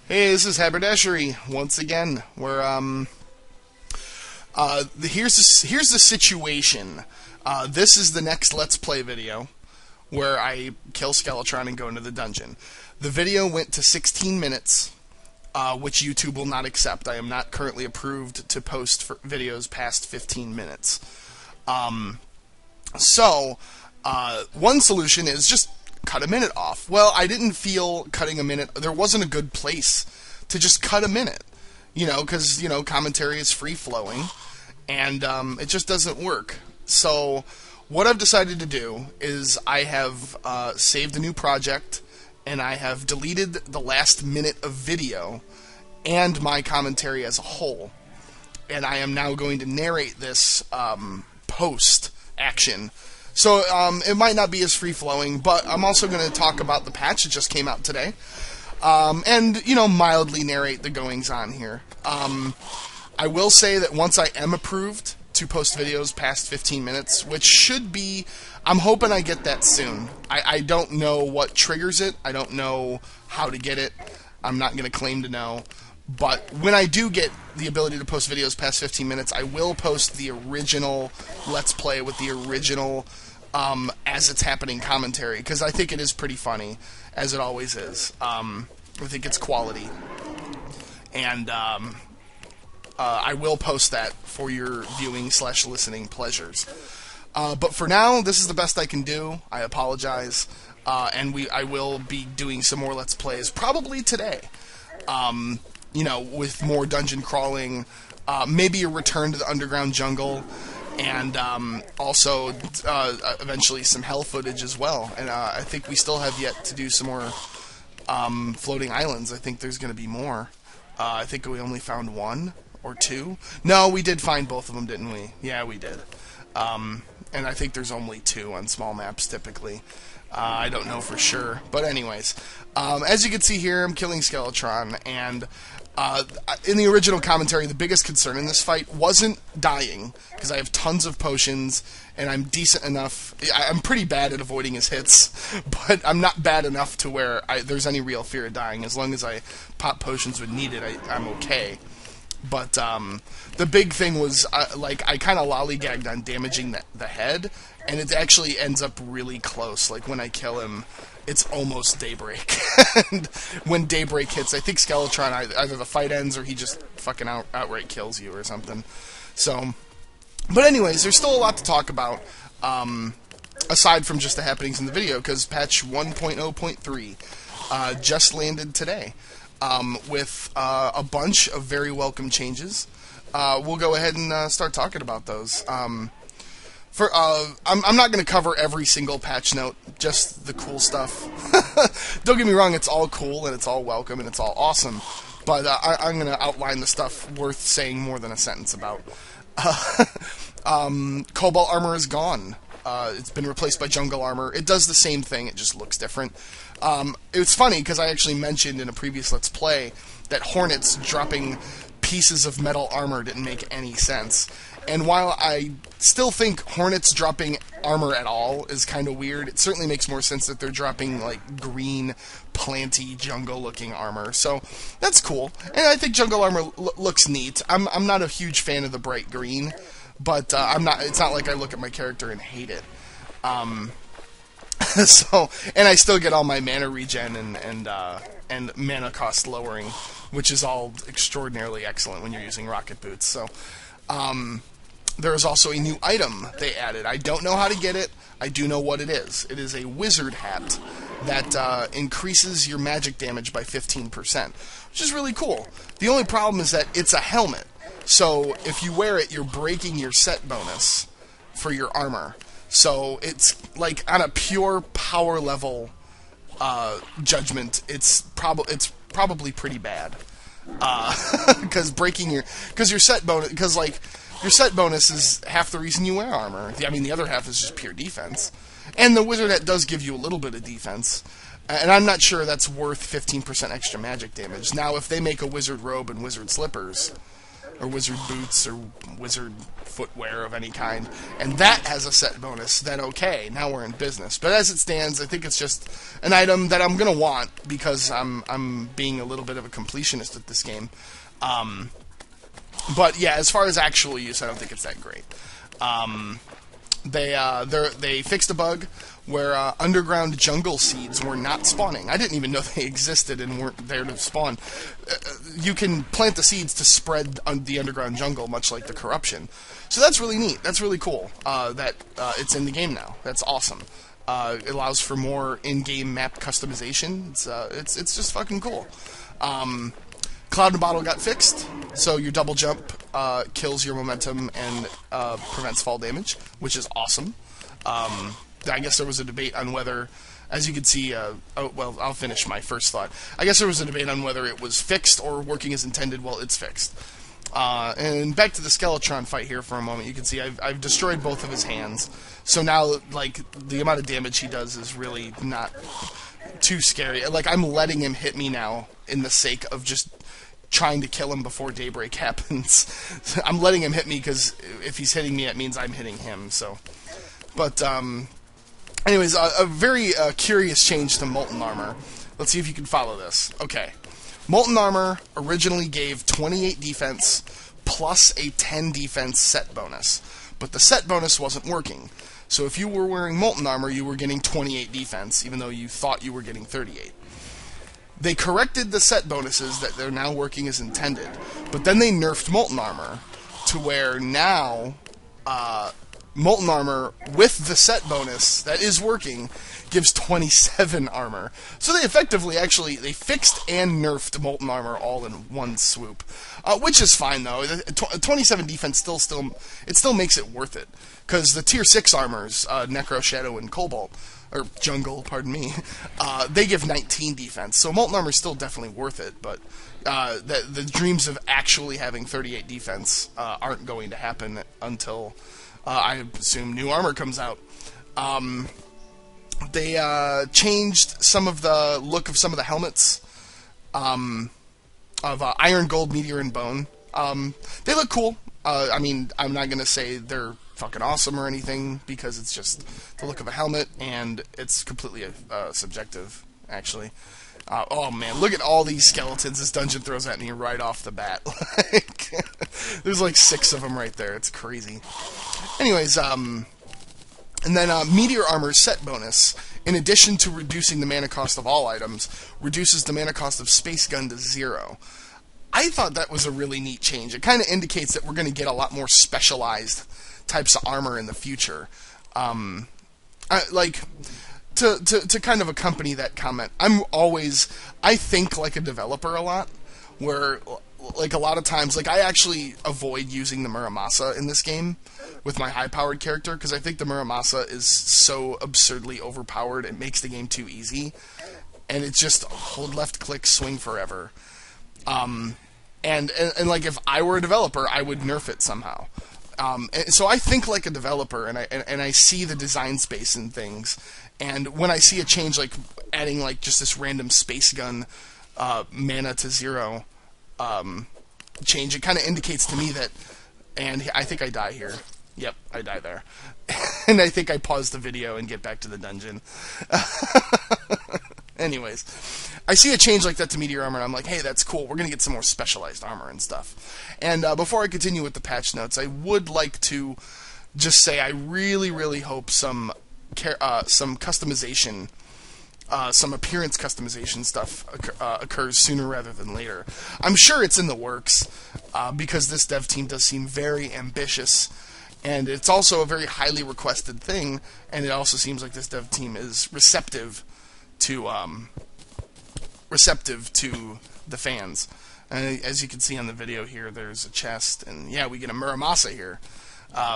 Hey, this is Haberdashery once again. Here's the situation. This is the next Let's Play video where I kill Skeletron and go into the dungeon. The video went to 16 minutes, which YouTube will not accept. I am not currently approved to post for videos past 15 minutes. One solution is just cut a minute off. Well, I didn't feel cutting a minute. There wasn't a good place to just cut a minute, because commentary is free flowing, and it just doesn't work. So what I've decided to do is I have saved a new project, and I have deleted the last minute of video and my commentary as a whole, and I am now going to narrate this post action. So it might not be as free-flowing, but I'm also going to talk about the patch that just came out today, and, mildly narrate the goings-on here. I will say that once I am approved to post videos past 15 minutes, which should be, I'm hoping I get that soon. I don't know what triggers it. I don't know how to get it. I'm not going to claim to know. But when I do get the ability to post videos past 15 minutes, I will post the original Let's Play with the original as it's happening commentary, because I think it is pretty funny, as it always is. I think it's quality. And I will post that for your viewing/listening pleasures. But for now, this is the best I can do. I apologize. And I will be doing some more Let's Plays, probably today. With more dungeon crawling, maybe a return to the underground jungle, and also eventually some hell footage as well. And I think we still have yet to do some more floating islands. I think there's going to be more. I think we only found one or two. No, we did find both of them, didn't we? Yeah, we did. And I think there's only two on small maps typically. I don't know for sure. But anyways, as you can see here, I'm killing Skeletron, and in the original commentary, the biggest concern in this fight wasn't dying, because I have tons of potions, and I'm decent enough. I'm pretty bad at avoiding his hits, but I'm not bad enough to where there's any real fear of dying. As long as I pop potions when needed, I'm okay. But the big thing was, I kind of lollygagged on damaging the head, and it actually ends up really close. Like, when I kill him, it's almost daybreak. And when daybreak hits, I think Skeletron, either the fight ends or he just fucking outright kills you or something. So, but anyways, there's still a lot to talk about, aside from just the happenings in the video, because patch 1.0.3 just landed today, with a bunch of very welcome changes. We'll go ahead and start talking about those. I'm not going to cover every single patch note, just the cool stuff. Don't get me wrong, it's all cool, and it's all welcome, and it's all awesome. But I'm going to outline the stuff worth saying more than a sentence about. Cobalt armor is gone. It's been replaced by jungle armor. It does the same thing, it just looks different. It's funny, because I actually mentioned in a previous Let's Play that Hornets dropping pieces of metal armor didn't make any sense. And while I still think Hornets dropping armor at all is kind of weird, it certainly makes more sense that they're dropping, like, green, planty, jungle-looking armor. So, that's cool. And I think jungle armor looks neat. I'm not a huge fan of the bright green, but it's not like I look at my character and hate it. And I still get all my mana regen and mana cost lowering, which is all extraordinarily excellent when you're using rocket boots. So, there is also a new item they added. I don't know how to get it. I do know what it is. It is a wizard hat that increases your magic damage by 15%, which is really cool. The only problem is that it's a helmet. So if you wear it, you're breaking your set bonus for your armor. So it's like on a pure power level judgment, it's probably pretty bad. Because your set bonus is half the reason you wear armor. I mean, the other half is just pure defense. And the wizard hat does give you a little bit of defense. And I'm not sure that's worth 15% extra magic damage. Now, if they make a wizard robe and wizard slippers, or wizard boots, or wizard footwear of any kind, and that has a set bonus, then okay, now we're in business. But as it stands, I think it's just an item that I'm gonna want because I'm being a little bit of a completionist at this game. But yeah, as far as actual use, I don't think it's that great. They fixed a bug where underground jungle seeds were not spawning. I didn't even know they existed and weren't there to spawn. You can plant the seeds to spread the underground jungle, much like the corruption. So that's really neat. That's really cool that it's in the game now. That's awesome. It allows for more in-game map customization. It's just fucking cool. Cloud and Bottle got fixed, so your double jump kills your momentum and prevents fall damage, which is awesome. I guess there was a debate on whether, as you can see, oh, well, I'll finish my first thought. I guess there was a debate on whether it was fixed or working as intended. Well, it's fixed. And back to the Skeletron fight here for a moment. You can see I've destroyed both of his hands, so now, like, the amount of damage he does is really not too scary. Like, I'm letting him hit me now in the sake of just trying to kill him before daybreak happens. I'm letting him hit me because if he's hitting me, it means I'm hitting him. So, but anyways, a very curious change to Molten Armor. Let's see if you can follow this. Okay, Molten Armor originally gave 28 defense plus a 10 defense set bonus, but the set bonus wasn't working. So if you were wearing Molten Armor, you were getting 28 defense, even though you thought you were getting 38. They corrected the set bonuses that they're now working as intended, but then they nerfed Molten Armor to where now Molten Armor with the set bonus that is working gives 27 armor. So they effectively they fixed and nerfed Molten Armor all in one swoop, which is fine though. 27 defense still makes it worth it, because the tier 6 armors, Necro, Shadow, and Cobalt, or Jungle, pardon me, they give 19 defense. So Molten Armor is still definitely worth it, but the dreams of actually having 38 defense aren't going to happen until, I assume, new armor comes out. They changed some of the look of some of the helmets of Iron, Gold, Meteor, and Bone. They look cool. I mean, I'm not going to say they're fucking awesome or anything, because it's just the look of a helmet, and it's completely subjective, actually. Oh man, look at all these skeletons this dungeon throws at me right off the bat. There's like 6 of them right there. It's crazy. Anyways, and then Meteor Armor's set bonus, in addition to reducing the mana cost of all items, reduces the mana cost of Space Gun to 0. I thought that was a really neat change. It kind of indicates that we're going to get a lot more specialized types of armor in the future. Like, to kind of accompany that comment, I think like a developer a lot, where, like, a lot of times, like, I actually avoid using the Muramasa in this game with my high-powered character, because I think the Muramasa is so absurdly overpowered, it makes the game too easy, and it's just hold left click, swing forever. And like, if I were a developer, I would nerf it somehow. So I think like a developer, and I see the design space in things, and when I see a change like adding like just this random Space Gun mana to 0 change, it kind of indicates to me that, and I think I die here. Yep, I die there. And I think I pause the video and get back to the dungeon. Anyways, I see a change like that to Meteor Armor, and I'm like, hey, that's cool. We're going to get some more specialized armor and stuff. And before I continue with the patch notes, I would like to just say I really, really hope some customization, some appearance customization stuff occurs sooner rather than later. I'm sure it's in the works, because this dev team does seem very ambitious, and it's also a very highly requested thing, and it also seems like this dev team is receptive to the fans. And as you can see on the video here, there's a chest, and yeah, we get a Muramasa here,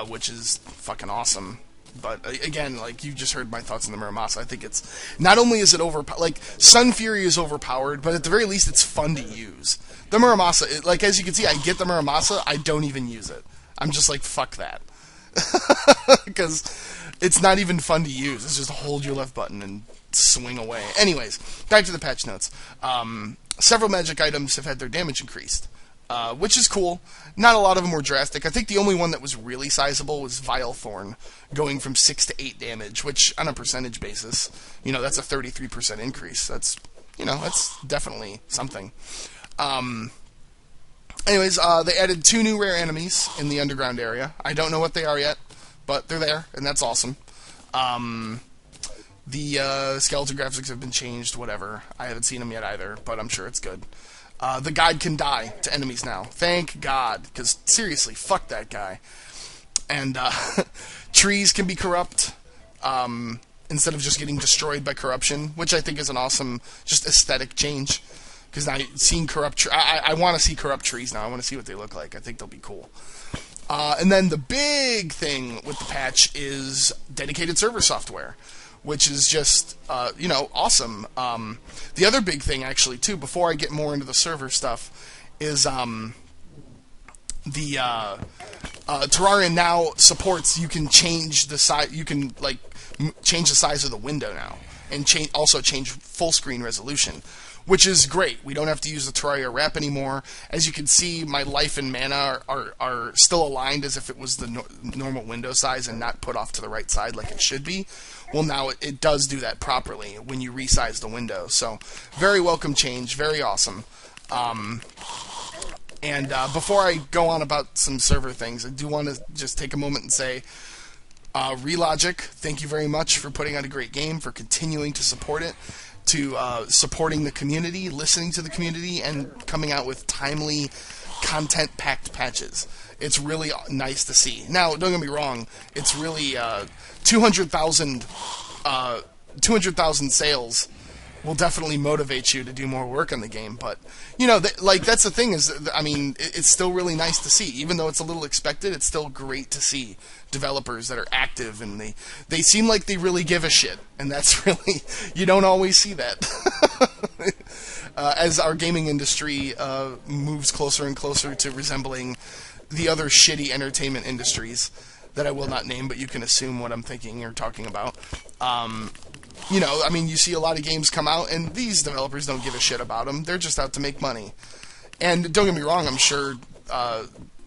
which is fucking awesome. But again, like, you just heard my thoughts on the Muramasa. I think it's, not only is it like, Sun Fury is overpowered, but at the very least it's fun to use. The Muramasa, like, as you can see, I get the Muramasa, I don't even use it. I'm just like, fuck that. Because it's not even fun to use. It's just hold your left button and swing away. Anyways, back to the patch notes. Several magic items have had their damage increased. which is cool. Not a lot of them were drastic. I think the only one that was really sizable was Vilethorn, going from 6 to 8 damage, which on a percentage basis, that's a 33% increase. That's definitely something. Anyways, they added 2 new rare enemies in the underground area. I don't know what they are yet, but they're there, and that's awesome. The skeleton graphics have been changed, whatever. I haven't seen them yet either, but I'm sure it's good. The guide can die to enemies now. Thank God, because seriously, fuck that guy. And trees can be corrupt instead of just getting destroyed by corruption, which I think is an awesome, just aesthetic change. Because now seeing corrupt, I want to see corrupt trees now. I want to see what they look like. I think they'll be cool. And then the big thing with the patch is dedicated server software, which is just, awesome. The other big thing, actually, too, before I get more into the server stuff, is the Terraria now supports, you can change the size, you can, change the size of the window now, and also change full screen resolution, which is great. We don't have to use the Terraria wrap anymore. As you can see, my life and mana are still aligned as if it was the normal window size and not put off to the right side like it should be. Well, now it does do that properly when you resize the window. So, very welcome change, very awesome. And before I go on about some server things, I do want to just take a moment and say, Relogic, thank you very much for putting out a great game, for continuing to support it, to supporting the community, listening to the community, and coming out with timely, content-packed patches. It's really nice to see. Now, don't get me wrong, it's really 200,000 sales will definitely motivate you to do more work on the game, but that's the thing is, it's still really nice to see. Even though it's a little expected, it's still great to see developers that are active, and they seem like they really give a shit, and that's really, you don't always see that. As our gaming industry moves closer and closer to resembling the other shitty entertainment industries that I will not name, but you can assume what I'm thinking or talking about. You see a lot of games come out, and these developers don't give a shit about them. They're just out to make money. And don't get me wrong, I'm sure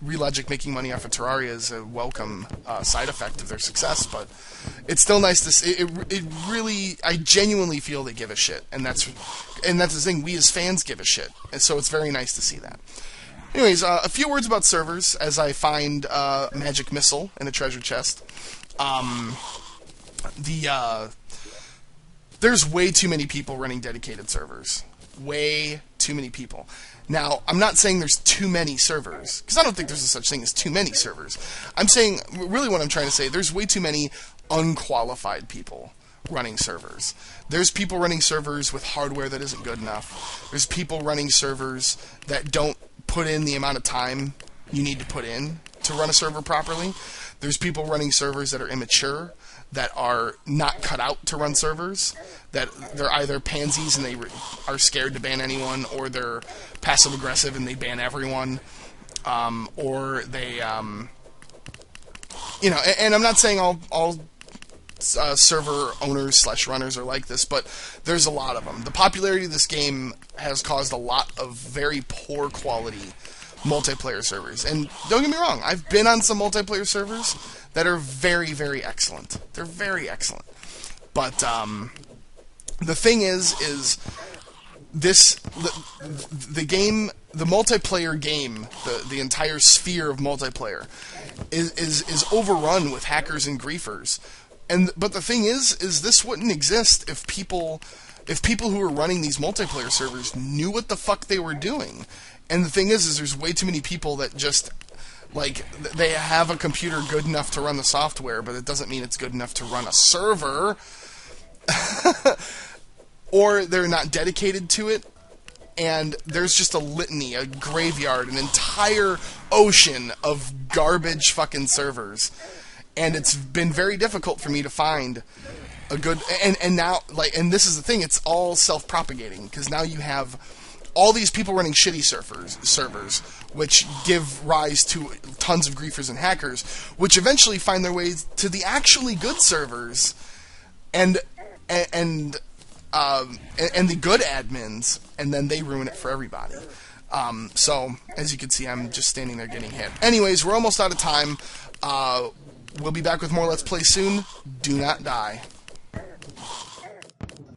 Relogic making money off of Terraria is a welcome side effect of their success, but it's still nice to see. It really, I genuinely feel they give a shit, and that's the thing. We as fans give a shit, and so it's very nice to see that. Anyways, a few words about servers as I find Magic Missile in a treasure chest. There's way too many people running dedicated servers. Way too many people. Now, I'm not saying there's too many servers, because I don't think there's a such thing as too many servers. I'm saying, really what I'm trying to say, there's way too many unqualified people running servers. There's people running servers with hardware that isn't good enough. There's people running servers that don't put in the amount of time you need to put in to run a server properly. There's people running servers that are immature, that are not cut out to run servers, that they're either pansies and they are scared to ban anyone, or they're passive-aggressive and they ban everyone, or they, and I'm not saying all server owners / runners are like this, but there's a lot of them. The popularity of this game has caused a lot of very poor quality multiplayer servers. And don't get me wrong, I've been on some multiplayer servers that are very, very excellent. They're very excellent. But the thing is this the game, the multiplayer game, the entire sphere of multiplayer is overrun with hackers and griefers. But the thing is this wouldn't exist if people who are running these multiplayer servers knew what the fuck they were doing. And the thing is there's way too many people that just, they have a computer good enough to run the software, but it doesn't mean it's good enough to run a server. Or they're not dedicated to it, and there's just a litany, a graveyard, an entire ocean of garbage fucking servers. And it's been very difficult for me to find a good, and now, and this is the thing, it's all self-propagating, because now you have all these people running shitty servers, which give rise to tons of griefers and hackers, which eventually find their way to the actually good servers, and the good admins, and then they ruin it for everybody. So, as you can see, I'm just standing there getting hit. Anyways, we're almost out of time. We'll be back with more Let's Play soon. Do not die.